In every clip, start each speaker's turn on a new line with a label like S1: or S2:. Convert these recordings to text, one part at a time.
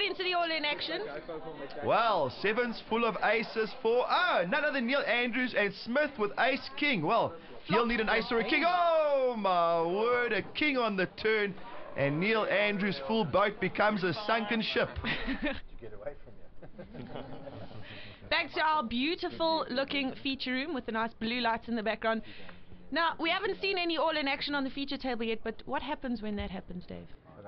S1: into the all-in action.
S2: Well, sevens full of aces for none other than Neil Andrews and Smith with ace king. Well, he'll need an ace or a king. Oh my word, a king on the turn, and Neil Andrews' full boat becomes a sunken ship.
S1: Back to our beautiful looking feature room with the nice blue lights in the background. Now, we haven't seen any all-in action on the feature table yet, but what happens when that happens, Dave?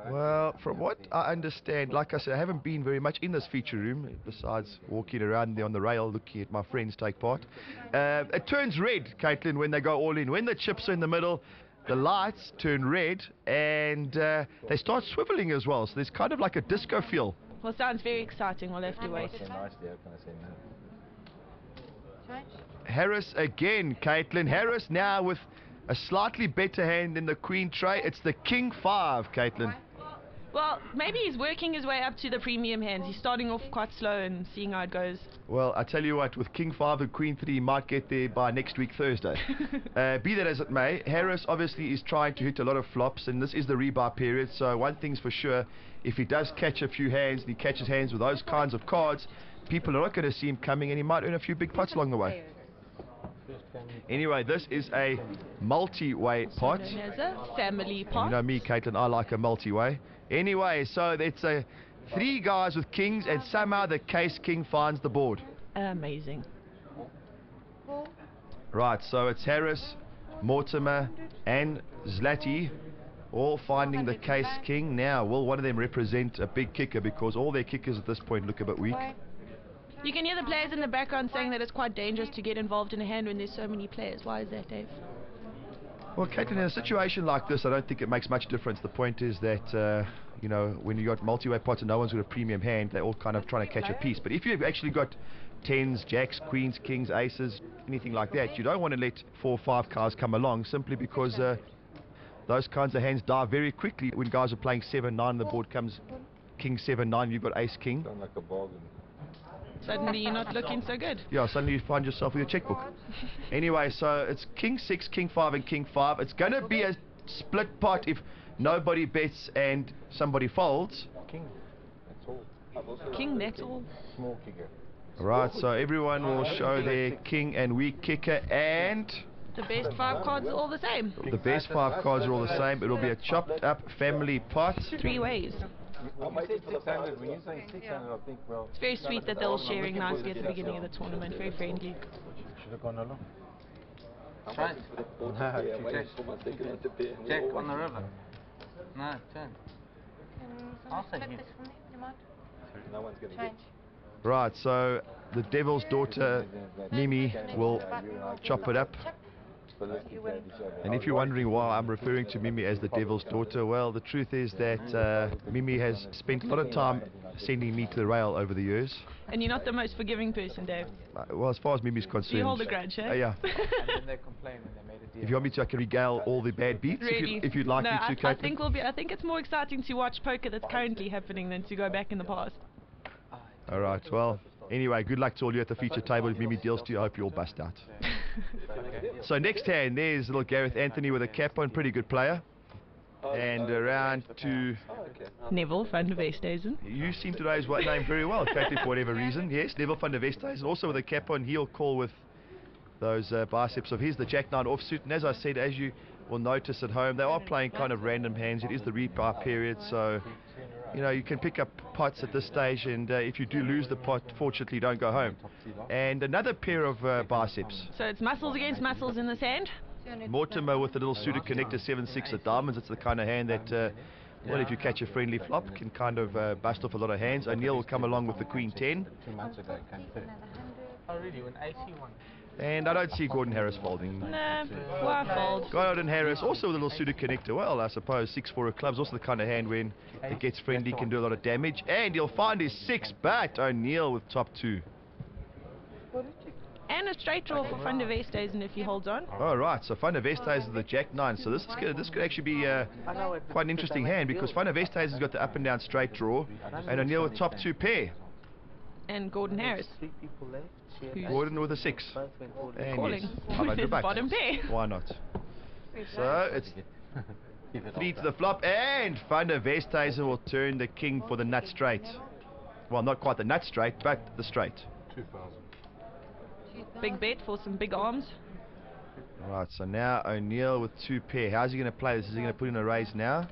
S2: Well, from what I understand, like I said, I haven't been very much in this feature room, besides walking around there on the rail looking at my friends take part. It turns red, Caitlin, when they go all in. When the chips are in the middle, the lights turn red, and they start swiveling as well, so there's kind of like a disco feel.
S1: Well, sounds very exciting. We'll have to wait.
S2: Harris again, Caitlin. Harris now with a slightly better hand than the queen tray. It's the king 5, Caitlin.
S1: Well, maybe he's working his way up to the premium hands. He's starting off quite slow and seeing how it goes.
S2: Well, I tell you what, with king 5 and queen 3, he might get there by next week, Thursday. Be that as it may, Harris obviously is trying to hit a lot of flops, and this is the rebuy period, so one thing's for sure, if he does catch a few hands, and he catches hands with those kinds of cards, people are not going to see him coming, and he might earn a few big pots along the way. Anyway, this is a multi-way pot.
S1: Known as a family pot.
S2: You know me, Caitlin, I like a multi-way. Anyway, so it's 3 guys with kings, and somehow the case king finds the board.
S1: Amazing.
S2: Right, so it's Harris, Mortimer, and Zlati all finding the case king. Now, will one of them represent a big kicker, because all their kickers at this point look a bit weak?
S1: You can hear the players in the background saying that it's quite dangerous to get involved in a hand when there's so many players. Why is that, Dave?
S2: Well, Caitlin, in a situation like this, I don't think it makes much difference. The point is that, you know, when you got multi-way pots and no one's got a premium hand, they're all kind of trying to catch a piece. But if you've actually got 10s, jacks, queens, kings, aces, anything like that, you don't want to let 4 or 5 cards come along, simply because those kinds of hands die very quickly. When guys are playing 7-9, the board comes king 7-9, you've got ace king.
S3: Sound like a bargain.
S1: Suddenly you're not looking so good.
S2: Yeah, suddenly you find yourself with your checkbook. Anyway, so it's king 6, king 5, and king 5. It's going to be a split pot if nobody bets and somebody folds.
S3: King, that's all.
S1: King, that's all.
S3: Small kicker.
S2: Right, so everyone will show their king and weak kicker, and
S1: The best 5 cards are all the same.
S2: the best 5 cards are all the same. It'll be a chopped up family pot.
S1: 3 ways.
S3: When you say 600, when you say 600, I think, well...
S1: It's very sweet that they're all sharing nicely at the beginning of the tournament. Very friendly.
S3: Should have gone along.
S4: Try. Check on the river. No, turn. I'll say yes.
S3: No one's going to get...
S2: Right, so the devil's daughter, Mimi, will chop it up. And if you're wondering why I'm referring to Mimi as the devil's daughter, well, the truth is that Mimi has spent a lot of time sending me to the rail over the years.
S1: And you're not the most forgiving person, Dave.
S2: Well, as far as Mimi's concerned...
S1: You hold a grudge, eh?
S2: Yeah.
S4: And then they complain when they made a deal.
S2: If you want me to, I can regale all the bad beats,
S1: Really?
S2: if you'd like
S1: no,
S2: me to,
S1: I
S2: Caitlin.
S1: think I think it's more exciting to watch poker that's currently happening than to go back in the past.
S2: All right, well, anyway, good luck to all you at the feature table. If Mimi deals to you, I hope you all bust out. So next hand, there's little Gareth Anthony with a cap on, pretty good player. And around to...
S1: Neville van der Westhuizen.
S2: You seem to know his name very well, Caitlin, for whatever reason. Yes, Neville van der Westhuizen, also with a cap on. He'll call with those biceps of his, the Jack 9 offsuit. And as I said, as you will notice at home, they are playing kind of random hands. It is the rebuy period, so... You know, you can pick up pots at this stage, and if you do lose the pot, fortunately, don't go home. And another pair of biceps.
S1: So it's muscles against muscles in this hand.
S2: Mortimer with a little suited connector, 7-6 of diamonds. It's the kind of hand that, well, if you catch a friendly flop, can kind of bust off a lot of hands. O'Neill will come along with the queen 10.
S3: 2 months ago, it came third.
S4: Oh, really? When AC won?
S2: And I don't see Gordon Harris folding.
S1: Nah, why fold?
S2: Gordon Harris, also with a little suited connector. Well, I suppose 6-4 of clubs, also the kind of hand when it gets friendly, can do a lot of damage. And he'll find his 6, but O'Neill with top 2.
S1: And a straight draw for van der Westhuizen if he holds on.
S2: All right, so van der Westhuizen is the Jack 9. So this could actually be quite an interesting hand, because van der Westhuizen's got the up and down straight draw, and O'Neill with top 2 pair.
S1: And Gordon Harris.
S2: Gordon with a 6. And
S1: Calling
S2: yes,
S1: with his bottom pair.
S2: Why not? So it's 3 to the flop, and van der Westhuizen will turn the king for the nut straight. Well, not quite the nut straight, but the straight.
S3: 2,000.
S1: Big bet for some big arms.
S2: Right, so now O'Neill with 2 pair. How's he going to play this? Is he going to put in a raise now?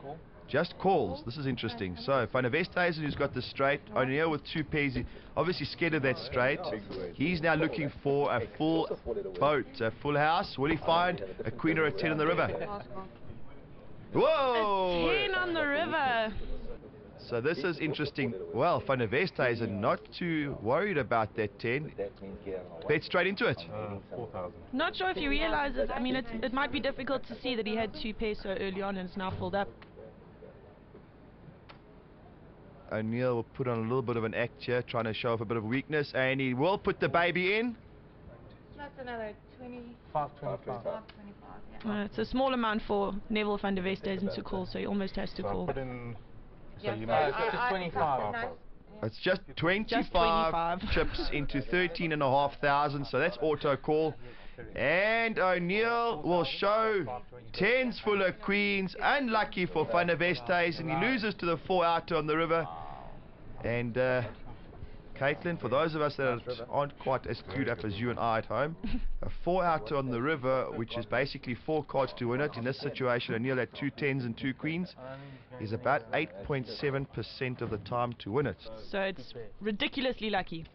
S4: Call.
S2: Just calls. This is interesting. So Van der Westhuizen, who's got the straight. O'Neill with 2 pairs. Obviously scared of that straight. He's now looking for a full boat, a full house. Will he find a queen or a 10 on the river? Whoa!
S1: A 10 on the river.
S2: So this is interesting. Well, Van der Westhuizen not too worried about that 10. Bet straight into it.
S3: 4,000.
S1: Not sure if you realize it. I mean, it might be difficult to see that he had 2 pairs so early on and it's now filled up.
S2: O'Neill will put on a little bit of an act here, trying to show off a bit of weakness, and he will put the baby in.
S5: That's another 20.
S4: 525.
S5: Yeah.
S1: It's a small amount for Neville van der Westhuizen to call, so he almost has to
S3: So I
S1: call.
S3: put in. So
S5: Yeah,
S3: you
S5: so
S3: know,
S4: just 25.
S5: Nice.
S2: It's just 25,
S1: 25.
S2: chips into 13,500, so that's auto call. And O'Neill will show 10s full of queens. Unlucky for Van der Westhuizen, he loses to the 4 outer on the river. And Caitlin, for those of us that aren't quite as clued up as you and I at home, a 4 outer on the river, which is basically 4 cards to win it. In this situation, O'Neill had 2 10s and 2 queens, is about 8.7% of the time to win it.
S1: So it's ridiculously lucky.